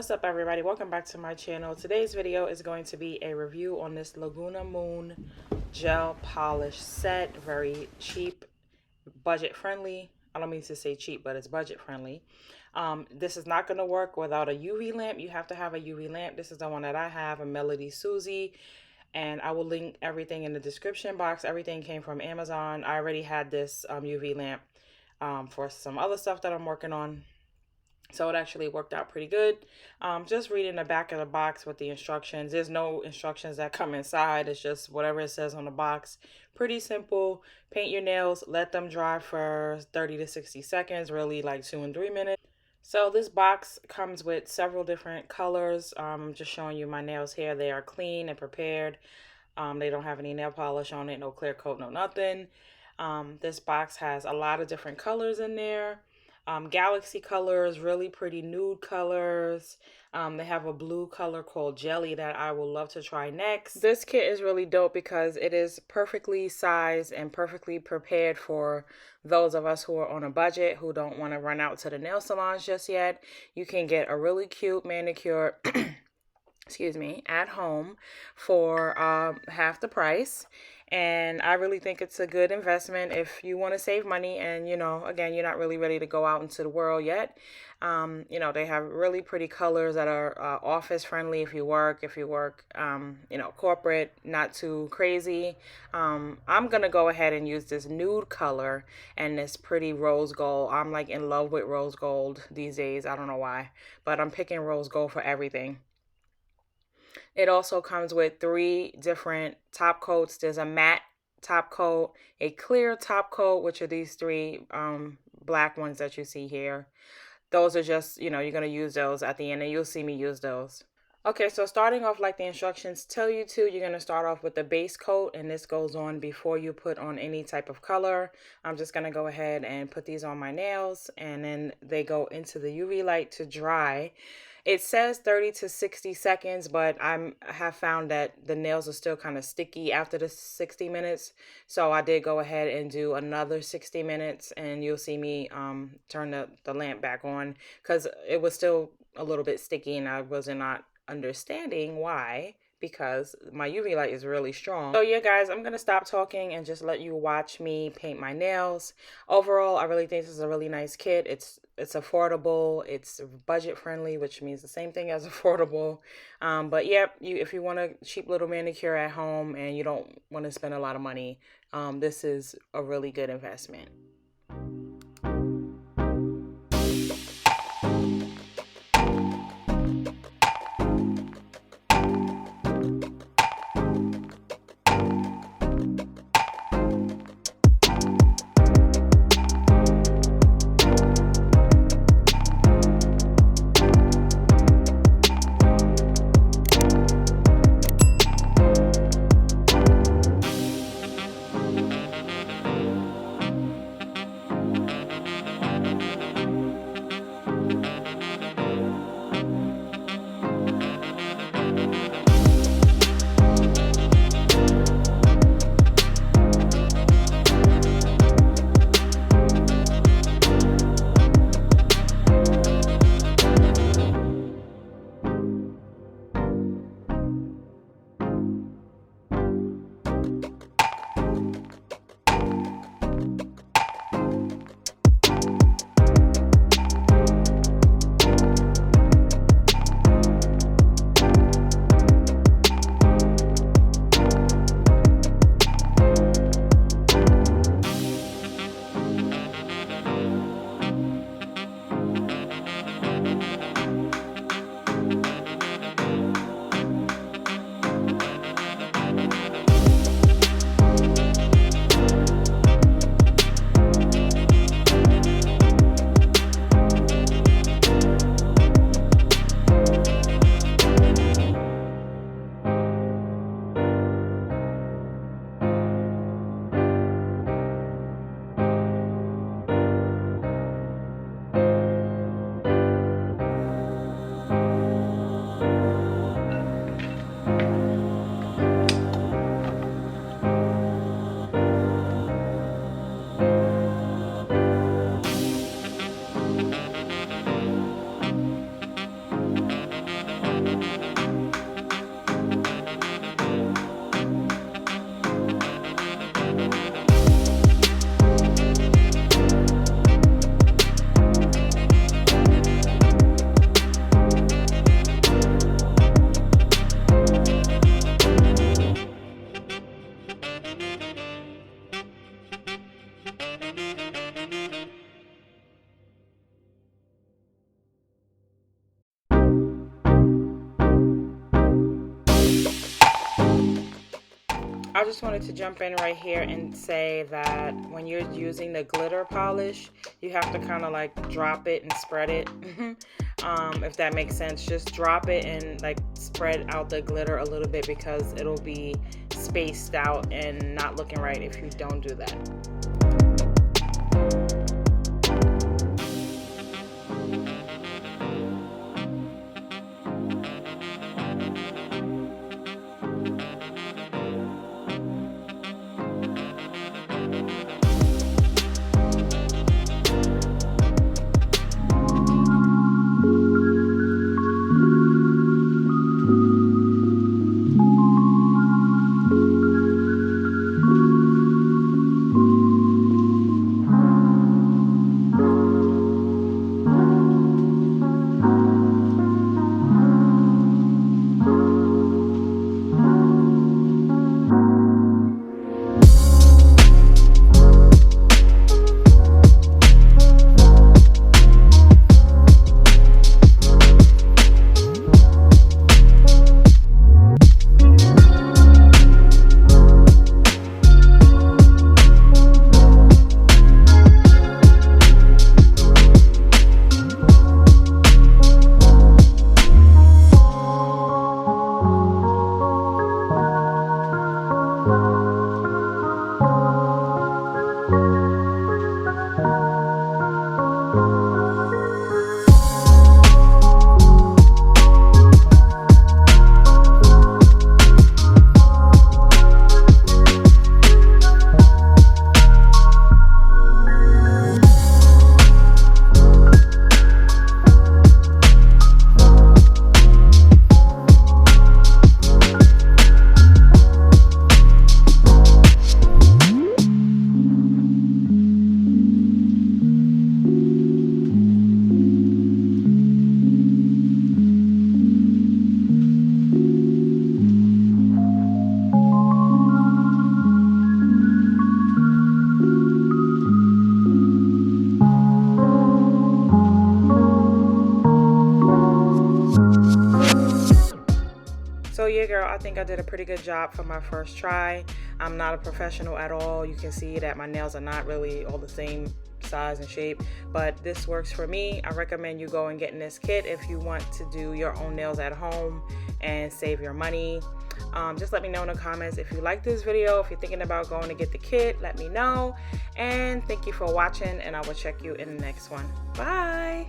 What's up, everybody? Welcome back to my channel. Today's video is going to be a review on this Laguna Moon gel polish set. Very cheap, budget friendly. I don't mean to say cheap, but it's budget friendly. This is not going to work without a UV lamp. You have to have a UV lamp. This is the one that I have, a Melody Susie, and I will link everything in the description box. Everything came from Amazon. I already had this UV lamp for some other stuff that I'm working on. So it actually worked out pretty good. Just reading the back of the box with the instructions. There's no instructions that come inside. It's just whatever it says on the box. Pretty simple. Paint your nails. Let them dry for 30 to 60 seconds. Really like 2 and 3 minutes. So this box comes with several different colors. I'm just showing you my nails here. They are clean and prepared. They don't have any nail polish on it. No clear coat, no nothing. This box has a lot of different colors in there. Galaxy colors, really pretty nude colors. They have a blue color called Jelly that I will love to try next. This kit is really dope because it is perfectly sized and perfectly prepared for those of us who are on a budget, who don't want to run out to the nail salons just yet. You can get a really cute manicure excuse me, at home for half the price. And I really think it's a good investment if you want to save money and, you know, again, you're not really ready to go out into the world yet. You know, they have really pretty colors that are office friendly if you work, you know, corporate, not too crazy. I'm going to go ahead and use this nude color and this pretty rose gold. I'm like in love with rose gold these days. I don't know why, but I'm picking rose gold for everything. It also comes with 3 different top coats. There's a matte top coat, a clear top coat, which are these 3 black ones that you see here. Those are just, you know, you're going to use those at the end and you'll see me use those. Okay, so starting off like the instructions tell you to, you're going to start off with the base coat, and this goes on before you put on any type of color. I'm just going to go ahead and put these on my nails, and then they go into the UV light to dry. It says 30 to 60 seconds, but I have found that the nails are still kind of sticky after the 60 minutes. So I did go ahead and do another 60 minutes, and you'll see me turn the lamp back on because it was still a little bit sticky and I was not understanding why, because my UV light is really strong. So yeah, guys, I'm gonna stop talking and just let you watch me paint my nails. Overall, I really think this is a really nice kit. It's affordable, it's budget friendly, which means the same thing as affordable. But yeah, if you want a cheap little manicure at home and you don't want to spend a lot of money, this is a really good investment. I just wanted to jump in right here and say that when you're using the glitter polish, you have to kind of like drop it and spread it. If that makes sense, just drop it and like spread out the glitter a little bit, because it'll be spaced out and not looking right if you don't do that. So yeah, girl, I think I did a pretty good job for my first try. I'm not a professional at all. You can see that my nails are not really all the same size and shape, but this works for me. I recommend you go and getting this kit if you want to do your own nails at home and save your money. Just let me know in the comments if you like this video. If you're thinking about going to get the kit, let me know. And thank you for watching, and I will check you in the next one. Bye.